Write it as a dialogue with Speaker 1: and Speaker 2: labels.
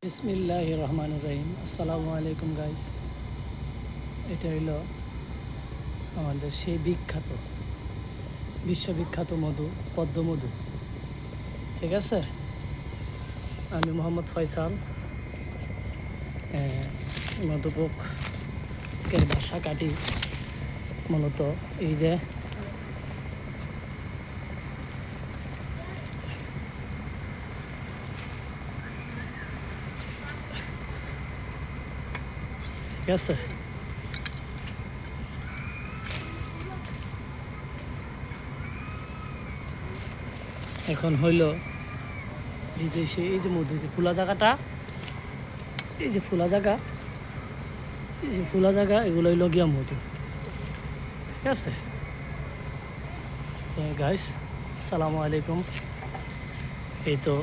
Speaker 1: বিসমিল্লাহির রহমানির রহিম। আসসালামু আলাইকুম গাইস। এটা হইল আমাদের সেই বিশ্ববিখ্যাত মধু, পদ্মমধু। ঠিক আছে, আমি মোহাম্মদ ফয়সাল, মধুপকের বাসা কাটি মূলত এই যে ঠিক আছে। এখন হইল এই যে মধু, যে ফুলা জায়গাটা, এই যে ফুলা জায়গা, এগুলো হইল গিয়া মধু। ঠিক আছে গাইস, আসসালামু আলাইকুম। এই তো